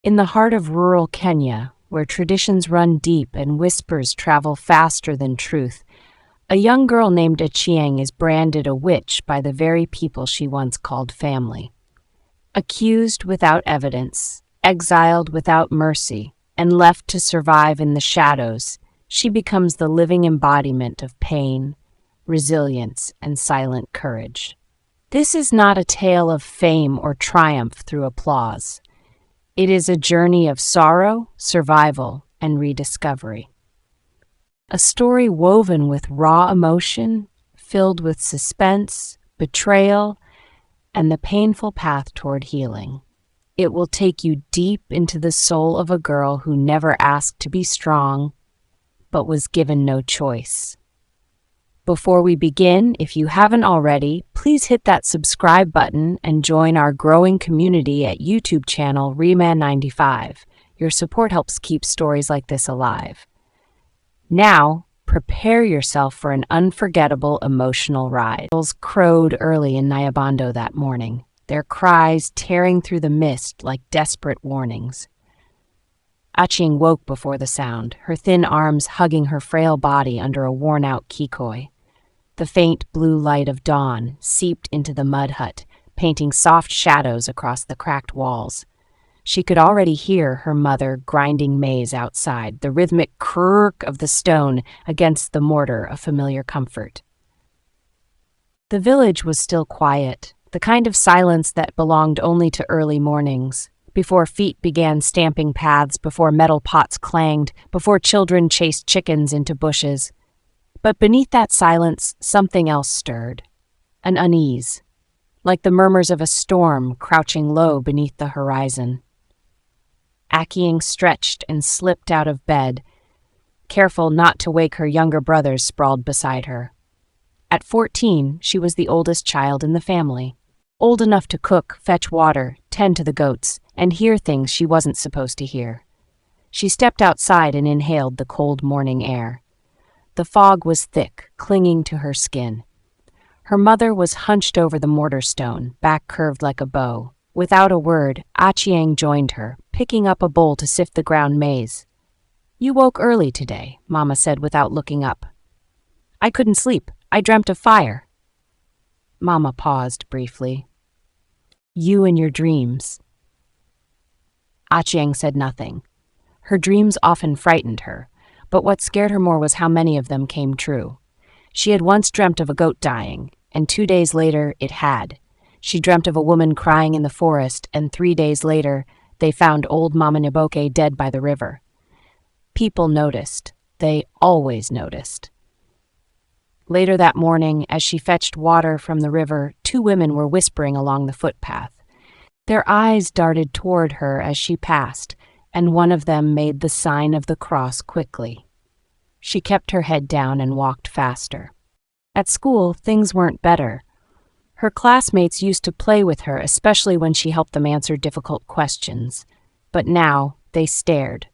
In the heart of rural Kenya, where traditions run deep and whispers travel faster than truth, a young girl named Achieng is branded a witch by the very people she once called family. Accused without evidence, exiled without mercy, and left to survive in the shadows, she becomes the living embodiment of pain, resilience, and silent courage. This is not a tale of fame or triumph through applause. It is a journey of sorrow, survival, and rediscovery. A story woven with raw emotion, filled with suspense, betrayal, and the painful path toward healing. It will take you deep into the soul of a girl who never asked to be strong, but was given no choice. Before we begin, if you haven't already, please hit that subscribe button and join our growing community at YouTube channel Reman95. Your support helps keep stories like this alive. Now, prepare yourself for an unforgettable emotional ride. Bulls crowed early in Nyabando that morning, their cries tearing through the mist like desperate warnings. Achieng woke before the sound, her thin arms hugging her frail body under a worn-out kikoi. The faint blue light of dawn seeped into the mud hut, painting soft shadows across the cracked walls. She could already hear her mother grinding maize outside, the rhythmic crrrk of the stone against the mortar a familiar comfort. The village was still quiet, the kind of silence that belonged only to early mornings, before feet began stamping paths, before metal pots clanged, before children chased chickens into bushes. But beneath that silence, something else stirred, an unease, like the murmurs of a storm crouching low beneath the horizon. Achieng stretched and slipped out of bed, careful not to wake her younger brothers sprawled beside her. At 14, she was the oldest child in the family, old enough to cook, fetch water, tend to the goats, and hear things she wasn't supposed to hear. She stepped outside and inhaled the cold morning air. The fog was thick, clinging to her skin. Her mother was hunched over the mortar stone, back curved like a bow. Without a word, Achieng joined her, picking up a bowl to sift the ground maize. "You woke early today," Mama said without looking up. "I couldn't sleep. I dreamt of fire." Mama paused briefly. "You and your dreams." Achieng said nothing. Her dreams often frightened her, but what scared her more was how many of them came true. She had once dreamt of a goat dying, and 2 days later it had. She dreamt of a woman crying in the forest, and 3 days later they found old Mama Niboke dead by the river. People noticed. They always noticed. Later that morning, as she fetched water from the river, 2 women were whispering along the footpath. Their eyes darted toward her as she passed, and one of them made the sign of the cross quickly. She kept her head down and walked faster. At school, things weren't better. Her classmates used to play with her, especially when she helped them answer difficult questions. But now, they stared.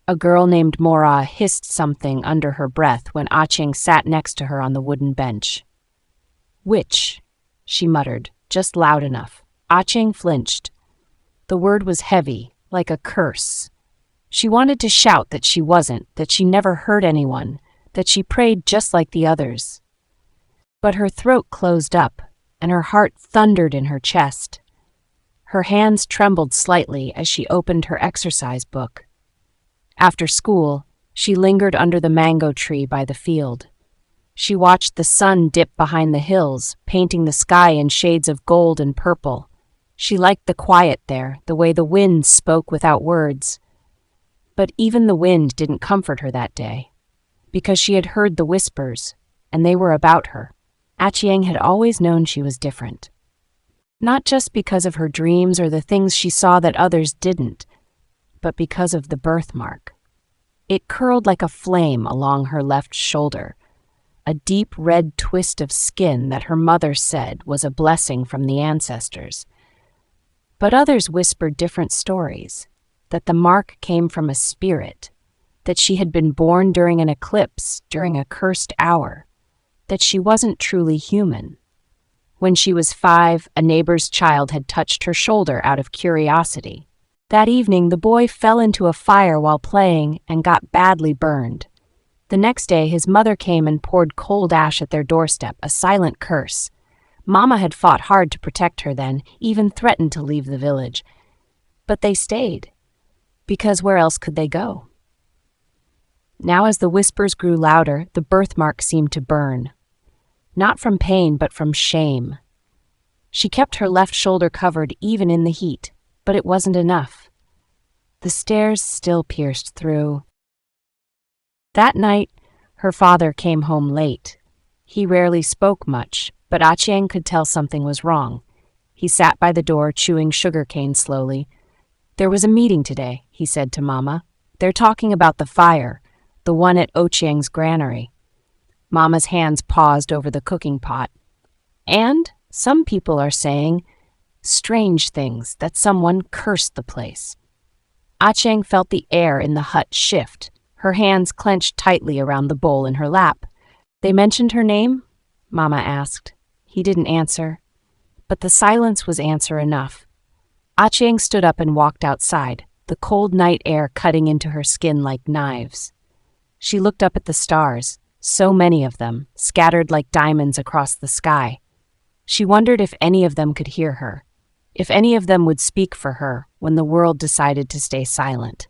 A girl named Mora hissed something under her breath when Achieng sat next to her on the wooden bench. "Witch," she muttered, just loud enough. Achieng flinched. The word was heavy, like a curse. She wanted to shout that she wasn't, that she never hurt anyone, that she prayed just like the others. But her throat closed up, and her heart thundered in her chest. Her hands trembled slightly as she opened her exercise book. After school, she lingered under the mango tree by the field. She watched the sun dip behind the hills, painting the sky in shades of gold and purple. She liked the quiet there, the way the wind spoke without words. But even the wind didn't comfort her that day, because she had heard the whispers, and they were about her. Achieng had always known she was different. Not just because of her dreams or the things she saw that others didn't, but because of the birthmark. It curled like a flame along her left shoulder, a deep red twist of skin that her mother said was a blessing from the ancestors. But others whispered different stories, that the mark came from a spirit, that she had been born during an eclipse, during a cursed hour, that she wasn't truly human. When she was 5, a neighbor's child had touched her shoulder out of curiosity. That evening, the boy fell into a fire while playing and got badly burned. The next day, his mother came and poured cold ash at their doorstep, a silent curse. Mama had fought hard to protect her then, even threatened to leave the village. But they stayed, because where else could they go? Now as the whispers grew louder, the birthmark seemed to burn. Not from pain, but from shame. She kept her left shoulder covered even in the heat, but it wasn't enough. The stairs still pierced through. That night, her father came home late. He rarely spoke much, but Achieng could tell something was wrong. He sat by the door, chewing sugarcane slowly. "There was a meeting today," he said to Mama. "They're talking about the fire, the one at Ochieng's granary." Mama's hands paused over the cooking pot. "And some people are saying strange things, that someone cursed the place." Achieng felt the air in the hut shift. Her hands clenched tightly around the bowl in her lap. "They mentioned her name?" Mama asked. He didn't answer, but the silence was answer enough. Achieng stood up and walked outside, the cold night air cutting into her skin like knives. She looked up at the stars, so many of them, scattered like diamonds across the sky. She wondered if any of them could hear her, if any of them would speak for her when the world decided to stay silent.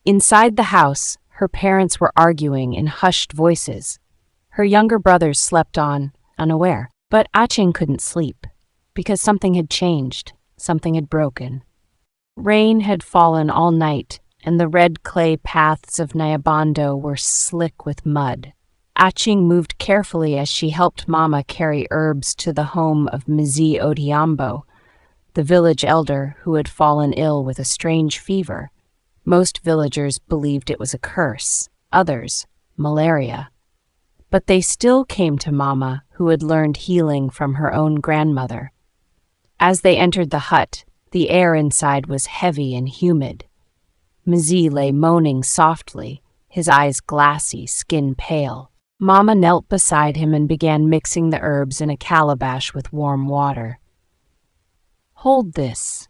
Inside the house, her parents were arguing in hushed voices. Her younger brothers slept on, unaware. But Achieng couldn't sleep, because something had changed, something had broken. Rain had fallen all night, and the red clay paths of Nyabando were slick with mud. Achieng moved carefully as she helped Mama carry herbs to the home of Mzi Odiambo, the village elder who had fallen ill with a strange fever. Most villagers believed it was a curse, others, malaria. But they still came to Mama, who had learned healing from her own grandmother. As they entered the hut, the air inside was heavy and humid. Mzi lay moaning softly, his eyes glassy, skin pale. Mama knelt beside him and began mixing the herbs in a calabash with warm water. "Hold this,"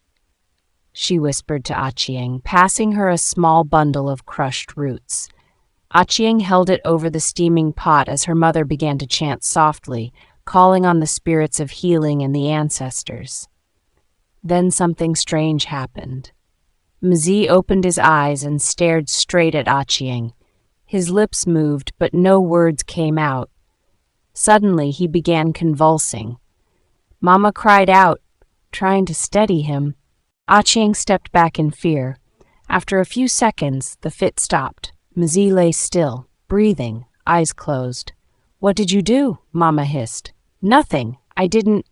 she whispered to Achieng, passing her a small bundle of crushed roots. Achieng held it over the steaming pot as her mother began to chant softly, calling on the spirits of healing and the ancestors. Then something strange happened. Mzi opened his eyes and stared straight at Achieng. His lips moved, but no words came out. Suddenly, he began convulsing. Mama cried out, trying to steady him. Achieng stepped back in fear. After a few seconds, the fit stopped. Mzi lay still, breathing, eyes closed. "What did you do?" Mama hissed. "Nothing. I didn't."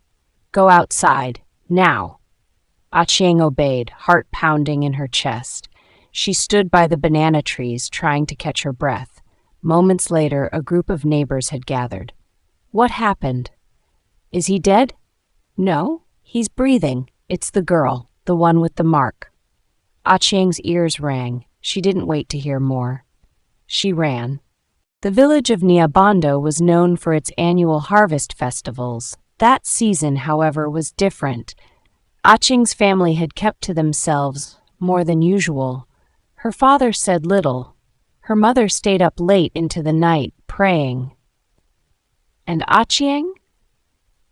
"Go outside. Now." Achieng obeyed, heart pounding in her chest. She stood by the banana trees, trying to catch her breath. Moments later, a group of neighbors had gathered. "What happened?" "Is he dead?" "No, he's breathing. It's the girl, the one with the mark." Achieng's ears rang. She didn't wait to hear more. She ran. The village of Nyabando was known for its annual harvest festivals. That season, however, was different. Achieng's family had kept to themselves more than usual. Her father said little. Her mother stayed up late into the night, praying. And Achieng?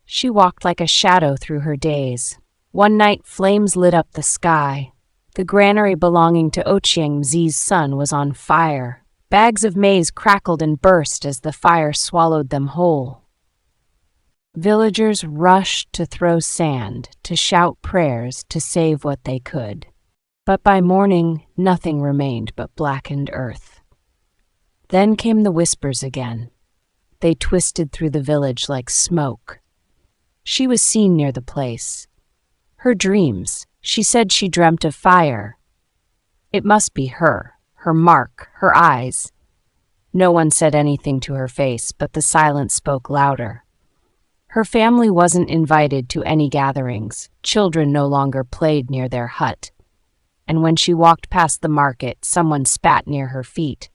She walked like a shadow through her days. One night, flames lit up the sky. The granary belonging to Ochieng Mzi's son was on fire. Bags of maize crackled and burst as the fire swallowed them whole. Villagers rushed to throw sand, to shout prayers, to save what they could. But by morning, nothing remained but blackened earth. Then came the whispers again. They twisted through the village like smoke. She was seen near the place. Her dreams. She said she dreamt of fire. It must be her mark, her eyes. No one said anything to her face, but the silence spoke louder. Her family wasn't invited to any gatherings. Children no longer played near their hut. And when she walked past the market, someone spat near her feet.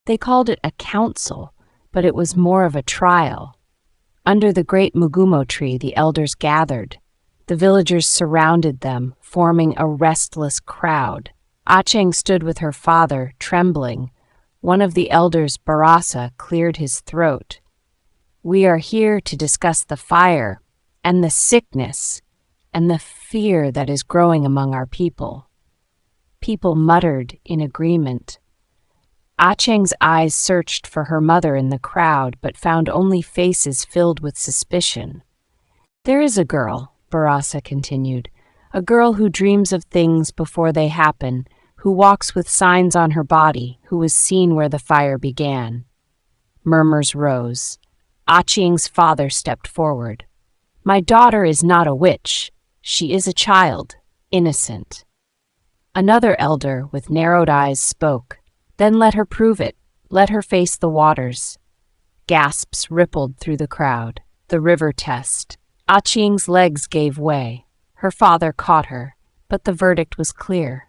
They called it a council, but it was more of a trial. Under the great mugumo tree, the elders gathered. The villagers surrounded them, forming a restless crowd. Acheng stood with her father, trembling. One of the elders, Barasa, cleared his throat. "We are here to discuss the fire, and the sickness, and the fear that is growing among our people." People muttered in agreement. Acheng's eyes searched for her mother in the crowd, but found only faces filled with suspicion. "There is a girl," Barasa continued, "a girl who dreams of things before they happen, who walks with signs on her body, who was seen where the fire began." Murmurs rose. Acheng's father stepped forward. "My daughter is not a witch. She is a child, innocent." Another elder with narrowed eyes spoke. "Then let her prove it. Let her face the waters." Gasps rippled through the crowd. The river test. Acheng's legs gave way. Her father caught her, but the verdict was clear.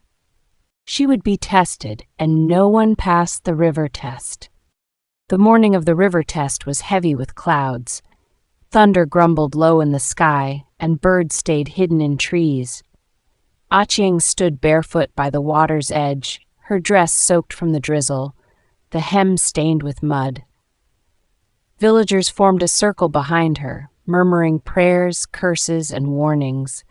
She would be tested, and no one passed the river test. The morning of the river test was heavy with clouds. Thunder grumbled low in the sky, and birds stayed hidden in trees. Acheng stood barefoot by the water's edge, her dress soaked from the drizzle, the hem stained with mud. Villagers formed a circle behind her, murmuring prayers, curses, and warnings.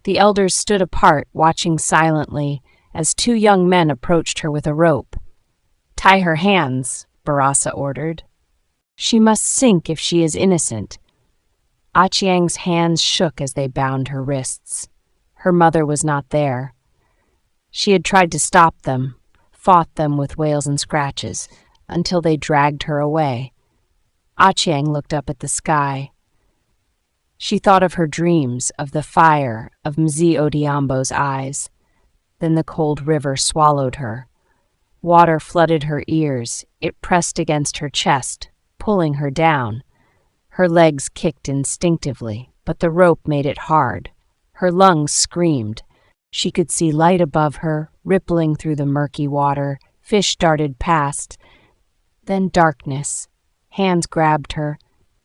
The elders stood apart, watching silently, as two young men approached her with a rope. "Tie her hands," Barasa ordered. "She must sink if she is innocent." Acheng's hands shook as they bound her wrists. Her mother was not there. She had tried to stop them, fought them with wails and scratches, until they dragged her away. Acheng looked up at the sky. She thought of her dreams, of the fire, of Mzi Odiambo's eyes. Then the cold river swallowed her. Water flooded her ears. It pressed against her chest, pulling her down. Her legs kicked instinctively, but the rope made it hard. Her lungs screamed. She could see light above her, rippling through the murky water. Fish darted past. Then darkness. Hands grabbed her.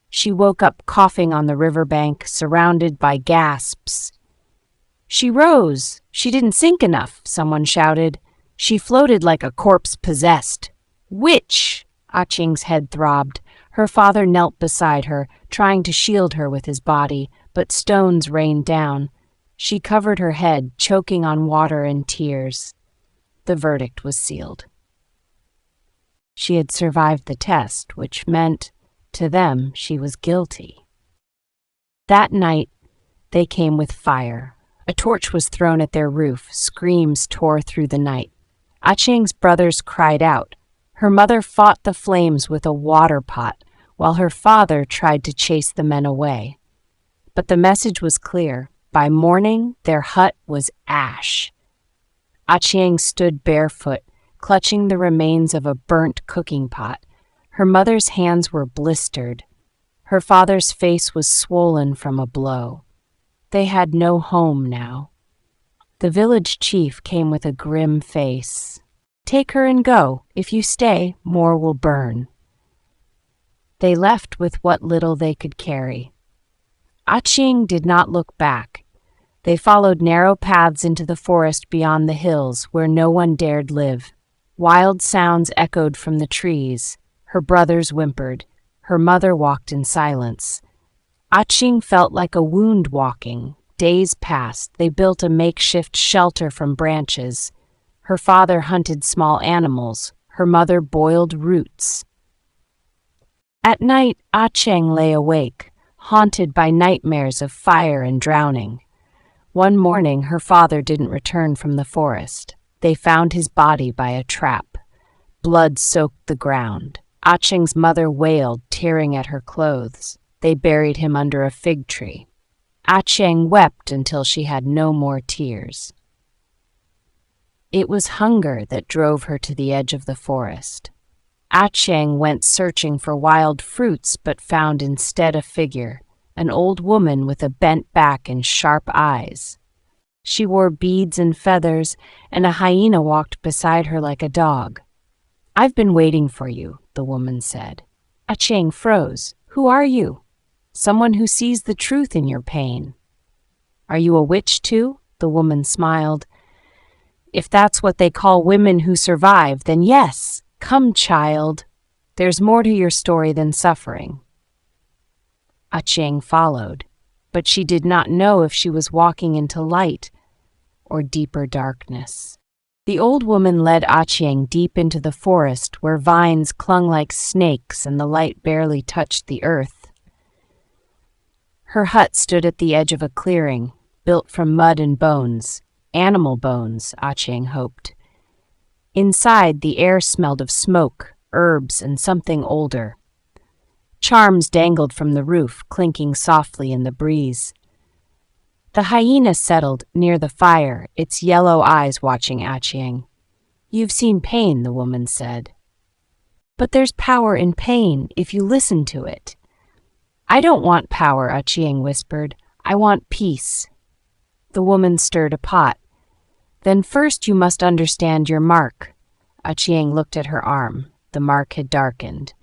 She woke up coughing on the riverbank, surrounded by gasps. "She rose! She didn't sink enough," someone shouted. "She floated like a corpse possessed." "Witch!" Acheng's head throbbed. Her father knelt beside her, trying to shield her with his body, but stones rained down. She covered her head, choking on water and tears. The verdict was sealed. She had survived the test, which meant, to them, she was guilty. That night, they came with fire. A torch was thrown at their roof. Screams tore through the night. Acheng's brothers cried out. Her mother fought the flames with a water pot, while her father tried to chase the men away. But the message was clear. By morning, their hut was ash. Acheng stood barefoot, clutching the remains of a burnt cooking pot. Her mother's hands were blistered. Her father's face was swollen from a blow. They had no home now. The village chief came with a grim face. "Take her and go. If you stay, more will burn." They left with what little they could carry. Acheng did not look back. They followed narrow paths into the forest beyond the hills, where no one dared live. Wild sounds echoed from the trees. Her brothers whimpered. Her mother walked in silence. Acheng felt like a wound walking. Days passed. They built a makeshift shelter from branches. Her father hunted small animals. Her mother boiled roots. At night, Acheng lay awake, haunted by nightmares of fire and drowning. One morning, her father didn't return from the forest. They found his body by a trap. Blood soaked the ground. Acheng's mother wailed, tearing at her clothes. They buried him under a fig tree. Acheng wept until she had no more tears. It was hunger that drove her to the edge of the forest. Acheng went searching for wild fruits, but found instead a figure, an old woman with a bent back and sharp eyes. She wore beads and feathers, and a hyena walked beside her like a dog. "I've been waiting for you," the woman said. Acheng froze. "Who are you?" "Someone who sees the truth in your pain." Are you a witch too? The woman smiled. If that's what they call women who survive, then yes. Come, child. There's more to your story than suffering. Acheng followed, but she did not know if she was walking into light or deeper darkness. The old woman led Acheng deep into the forest where vines clung like snakes and the light barely touched the earth. Her hut stood at the edge of a clearing, built from mud and bones, animal bones, Acheng hoped. Inside, the air smelled of smoke, herbs, and something older. Charms dangled from the roof, clinking softly in the breeze. The hyena settled near the fire, its yellow eyes watching Acheng. You've seen pain, the woman said. But there's power in pain if you listen to it. I don't want power, Acheng whispered. I want peace. The woman stirred a pot. Then first you must understand your mark. Acheng looked at her arm. The mark had darkened.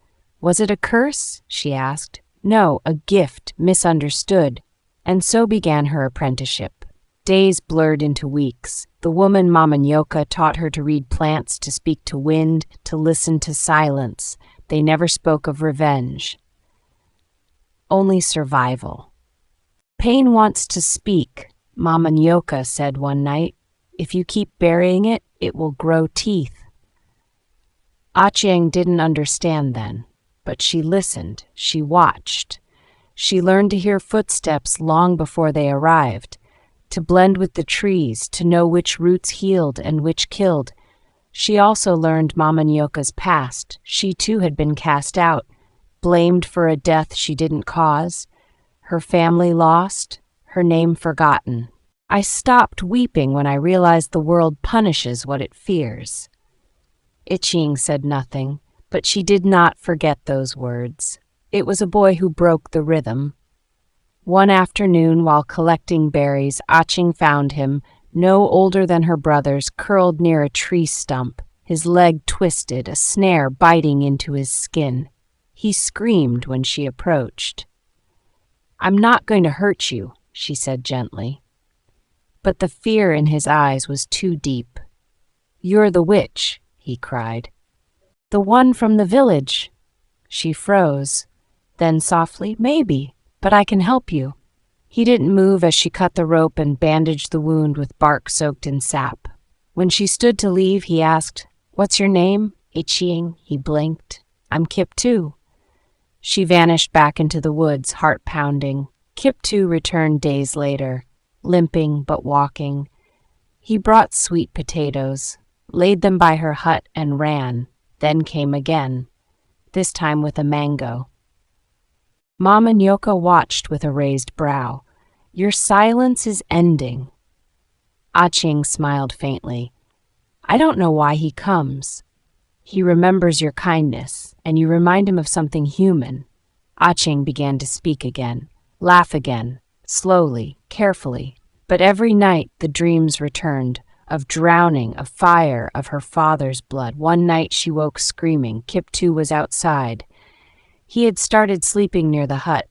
Was it a curse? She asked. No, a gift, misunderstood. And so began her apprenticeship. Days blurred into weeks. The woman Mama Nyoka taught her to read plants, to speak to wind, to listen to silence. They never spoke of revenge. Only survival. Pain wants to speak, Mama Nyoka said one night. If you keep burying it, it will grow teeth. Acheng didn't understand then, but she listened, she watched. She learned to hear footsteps long before they arrived, to blend with the trees, to know which roots healed and which killed. She also learned Mama Nyoka's past. She too had been cast out, blamed for a death she didn't cause, her family lost, her name forgotten. I stopped weeping when I realized the world punishes what it fears. Acheng said nothing, but she did not forget those words. It was a boy who broke the rhythm. One afternoon, while collecting berries, Acheng found him, no older than her brothers, curled near a tree stump, his leg twisted, a snare biting into his skin. He screamed when she approached. I'm not going to hurt you, she said gently. But the fear in his eyes was too deep. You're the witch, he cried. The one from the village. She froze. Then softly, maybe, but I can help you. He didn't move as she cut the rope and bandaged the wound with bark soaked in sap. When she stood to leave, he asked, What's your name? Acheng, he blinked. I'm Kip too. She vanished back into the woods, heart pounding. Kip too returned days later, limping but walking. He brought sweet potatoes, laid them by her hut and ran, then came again, this time with a mango. Mama Nyoka watched with a raised brow. Your silence is ending. Acheng smiled faintly. I don't know why he comes. He remembers your kindness, and you remind him of something human. Acheng began to speak again, laugh again, slowly, carefully. But every night the dreams returned, of drowning, of fire, of her father's blood. One night she woke screaming. Kip too was outside. He had started sleeping near the hut.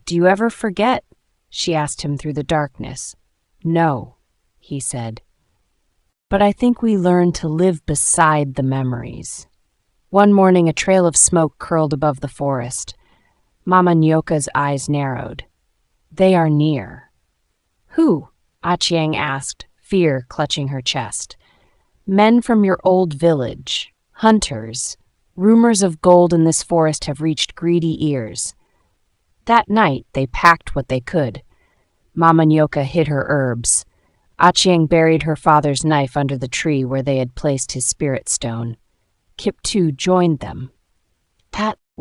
Do you ever forget? She asked him through the darkness. No, he said. But I think we learn to live beside the memories. One morning a trail of smoke curled above the forest. Mama Nyoka's eyes narrowed. They are near. Who? Acheng asked, fear clutching her chest. Men from your old village. Hunters. Rumors of gold in this forest have reached greedy ears. That night they packed what they could. Mama Nyoka hid her herbs. Acheng buried her father's knife under the tree where they had placed his spirit stone. Kip too joined them.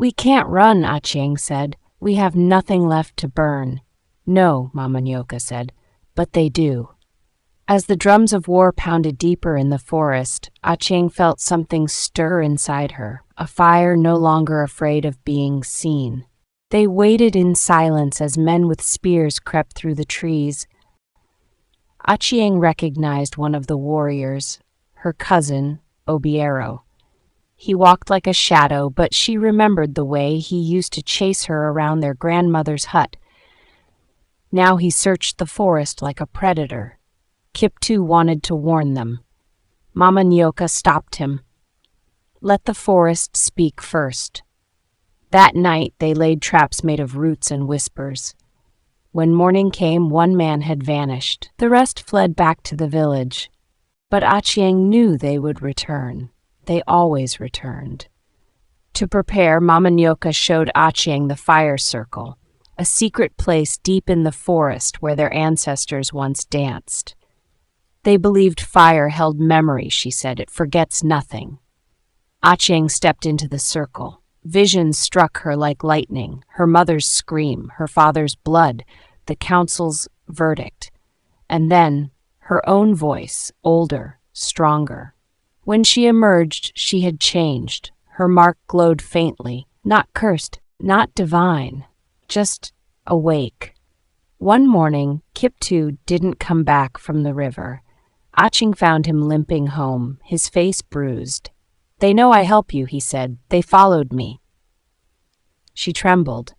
We can't run, Acheng said. We have nothing left to burn. No, Mama Nyoka said, but they do. As the drums of war pounded deeper in the forest, Acheng felt something stir inside her, a fire no longer afraid of being seen. They waited in silence as men with spears crept through the trees. Acheng recognized one of the warriors, her cousin, Obiero. He walked like a shadow, but she remembered the way he used to chase her around their grandmother's hut. Now he searched the forest like a predator. Kip-too wanted to warn them. Mama Nyoka stopped him. Let the forest speak first. That night they laid traps made of roots and whispers. When morning came, one man had vanished. The rest fled back to the village. But Achieng knew they would return. They always returned. To prepare, Mama Nyoka showed Achieng the fire circle, a secret place deep in the forest where their ancestors once danced. They believed fire held memory, she said. It forgets nothing. Achieng stepped into the circle. Visions struck her like lightning, her mother's scream, her father's blood, the council's verdict, and then her own voice, older, stronger. When she emerged, she had changed. Her mark glowed faintly, not cursed, not divine, just awake. One morning, Kip-too didn't come back from the river. Achieng found him limping home, his face bruised. "They know I help you," he said. "They followed me." She trembled.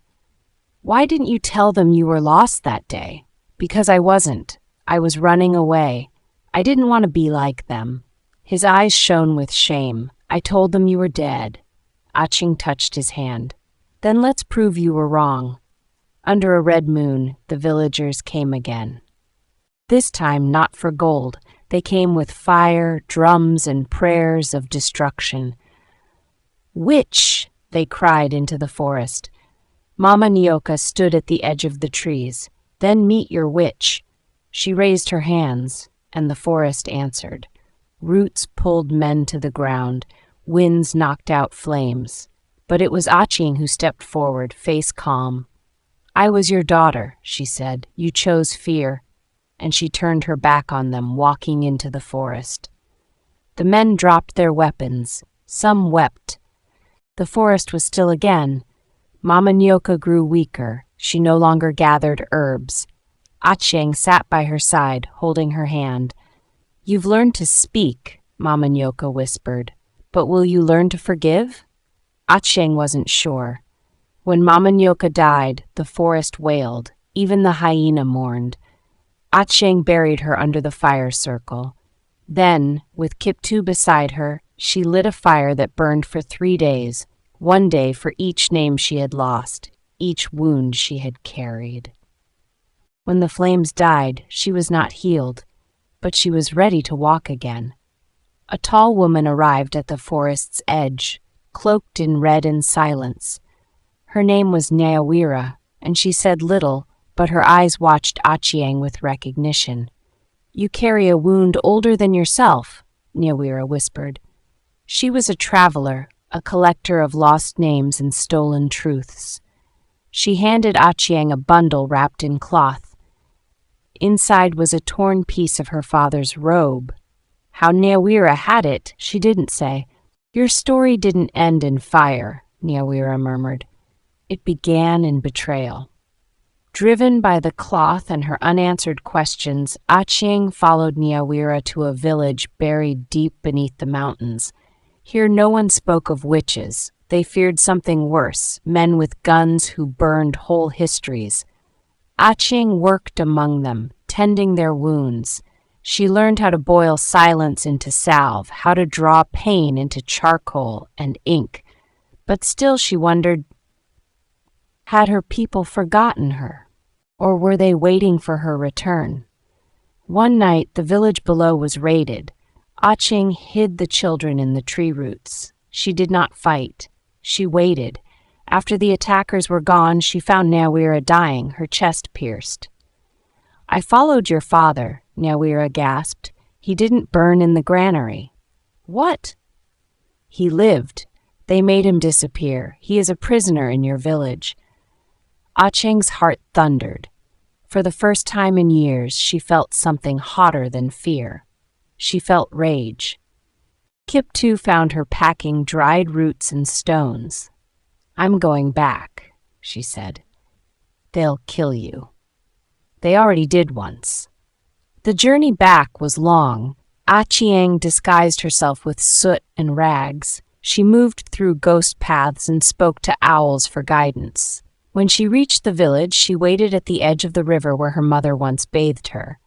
"Why didn't you tell them you were lost that day?" "Because I wasn't. I was running away. I didn't want to be like them." His eyes shone with shame. "I told them you were dead." Achieng touched his hand. "Then let's prove you were wrong." Under a red moon, the villagers came again. This time not for gold. They came with fire, drums, and prayers of destruction. "Witch!" they cried into the forest. Mama Nyoka stood at the edge of the trees. "Then meet your witch." She raised her hands, and the forest answered. Roots pulled men to the ground. Winds knocked out flames. But it was Achieng who stepped forward, face calm. "I was your daughter," she said. "You chose fear." And she turned her back on them, walking into the forest. The men dropped their weapons. Some wept. The forest was still again. Mama Nyoka grew weaker. She no longer gathered herbs. Achieng sat by her side, holding her hand. "You've learned to speak," Mama Nyoka whispered. "But will you learn to forgive?" Achieng wasn't sure. When Mama Nyoka died, the forest wailed. Even the hyena mourned. Achieng buried her under the fire circle. Then, with Kip-too beside her, she lit a fire that burned for 3 days, one day for each name she had lost, each wound she had carried. When the flames died, she was not healed, but she was ready to walk again. A tall woman arrived at the forest's edge, cloaked in red and silence. Her name was Nyawira, and she said little, but her eyes watched Achieng with recognition. "You carry a wound older than yourself," Nyawira whispered. She was a traveler, a collector of lost names and stolen truths. She handed Achieng a bundle wrapped in cloth. Inside was a torn piece of her father's robe. How Nyawira had it, she didn't say. "Your story didn't end in fire," Nyawira murmured. "It began in betrayal." Driven by the cloth and her unanswered questions, Achieng followed Nyawira to a village buried deep beneath the mountains. Here no one spoke of witches. They feared something worse, men with guns who burned whole histories. Achieng worked among them, tending their wounds. She learned how to boil silence into salve, how to draw pain into charcoal and ink. But still she wondered, had her people forgotten her? Or were they waiting for her return? One night, the village below was raided. Achieng hid the children in the tree roots. She did not fight. She waited. After the attackers were gone, she found Nyawira dying, her chest pierced. "I followed your father," Nyawira gasped. "He didn't burn in the granary." "What?" "He lived. They made him disappear. He is a prisoner in your village." Achieng's heart thundered. For the first time in years, she felt something hotter than fear. She felt rage. Kip-too found her packing dried roots and stones. "I'm going back," she said. "They'll kill you." They already did once. The journey back was long. Achieng disguised herself with soot and rags. She moved through ghost paths and spoke to owls for guidance. When she reached the village, she waited at the edge of the river where her mother once bathed her.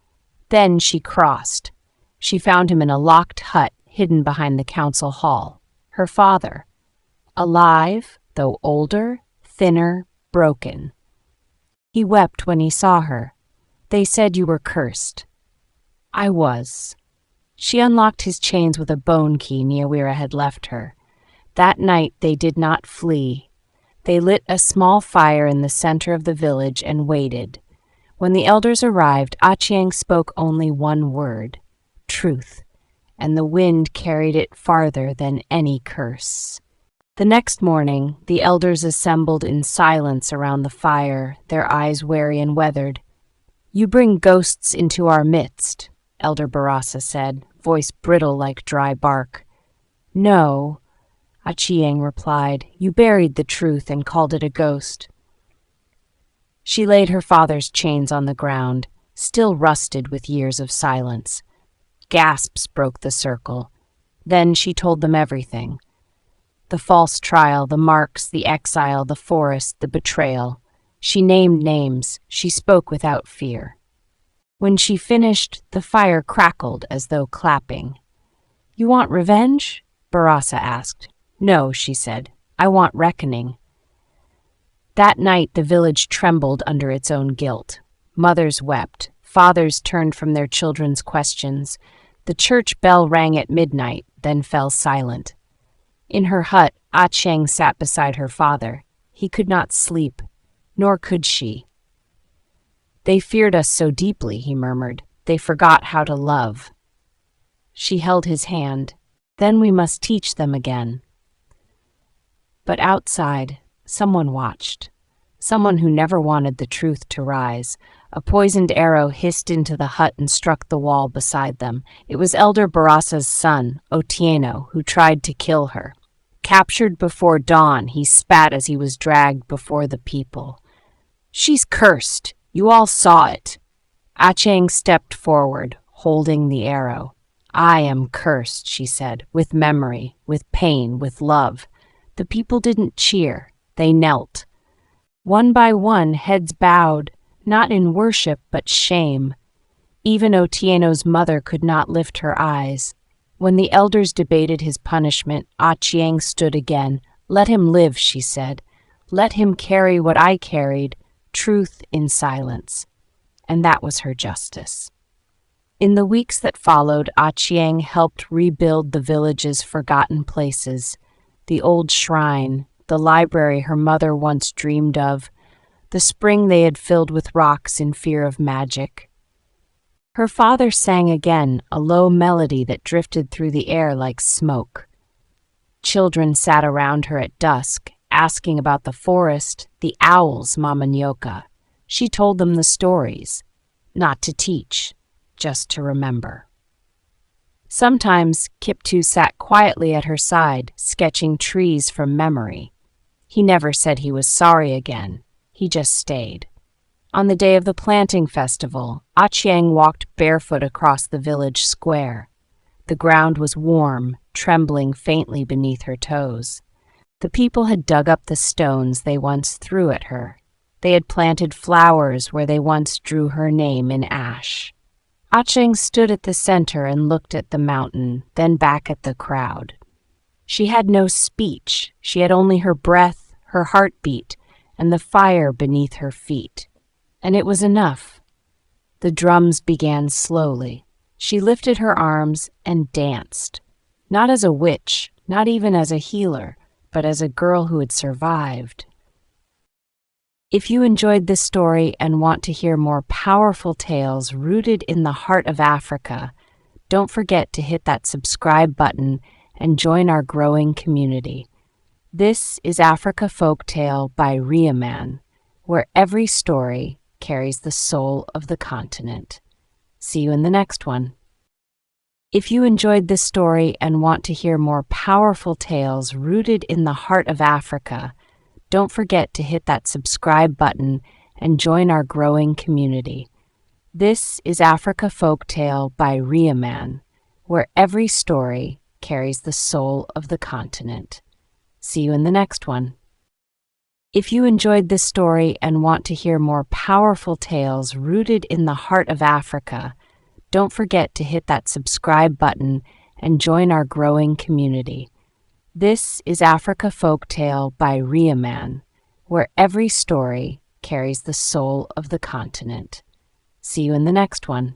Then she crossed. She found him in a locked hut hidden behind the council hall. Her father, alive, though older, thinner, broken. He wept when he saw her. They said you were cursed. I was. She unlocked his chains with a bone key Niawira had left her. That night they did not flee. They lit a small fire in the center of the village and waited. When the elders arrived, Achieng spoke only one word, truth, and the wind carried it farther than any curse. The next morning, the elders assembled in silence around the fire, their eyes wary and weathered. You bring ghosts into our midst, Elder Barasa said, voice brittle like dry bark. No, Achieng replied, you buried the truth and called it a ghost. She laid her father's chains on the ground, still rusted with years of silence. Gasps broke the circle. Then she told them everything. The false trial, the marks, the exile, the forest, the betrayal. She named names. She spoke without fear. When she finished, the fire crackled as though clapping. You want revenge? Barasa asked. No, she said. I want reckoning. That night the village trembled under its own guilt. Mothers wept. Fathers turned from their children's questions. The church bell rang at midnight, then fell silent. In her hut, Achieng sat beside her father. He could not sleep, nor could she. They feared us so deeply, he murmured. They forgot how to love. She held his hand. Then we must teach them again. But outside, someone watched. Someone who never wanted the truth to rise. A poisoned arrow hissed into the hut and struck the wall beside them. It was Elder Barasa's son, Otieno, who tried to kill her. Captured before dawn, he spat as he was dragged before the people. She's cursed. You all saw it. Achieng stepped forward, holding the arrow. I am cursed, she said, with memory, with pain, with love. The people didn't cheer. They knelt. One by one, heads bowed, not in worship but shame. Even Otieno's mother could not lift her eyes. When the elders debated his punishment, Achieng stood again. Let him live, she said. Let him carry what I carried, truth in silence. And that was her justice. In the weeks that followed, Achieng helped rebuild the village's forgotten places. The old shrine, the library her mother once dreamed of, the spring they had filled with rocks in fear of magic. Her father sang again, a low melody that drifted through the air like smoke. Children sat around her at dusk, asking about the forest, the owls, Mama Nyoka. She told them the stories, not to teach, just to remember. Sometimes Kiptu sat quietly at her side, sketching trees from memory. He never said he was sorry again. He just stayed. On the day of the planting festival, Achieng walked barefoot across the village square. The ground was warm, trembling faintly beneath her toes. The people had dug up the stones they once threw at her. They had planted flowers where they once drew her name in ash. Achieng stood at the center and looked at the mountain, then back at the crowd. She had no speech. She had only her breath, her heartbeat, and the fire beneath her feet. And it was enough. The drums began slowly. She lifted her arms and danced. Not as a witch, not even as a healer, but as a girl who had survived. If you enjoyed this story and want to hear more powerful tales rooted in the heart of Africa, don't forget to hit that subscribe button and join our growing community. This is Africa Folktale by Riaman, where every story carries the soul of the continent. See you in the next one. If you enjoyed this story and want to hear more powerful tales rooted in the heart of Africa, don't forget to hit that subscribe button and join our growing community. This is Africa Folktale by Riaman, where every story carries the soul of the continent. See you in the next one. If you enjoyed this story and want to hear more powerful tales rooted in the heart of Africa, don't forget to hit that subscribe button and join our growing community. This is Africa Folktale by Riaman, where every story carries the soul of the continent. See you in the next one.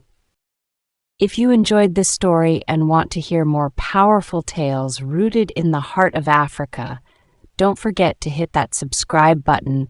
If you enjoyed this story and want to hear more powerful tales rooted in the heart of Africa, don't forget to hit that subscribe button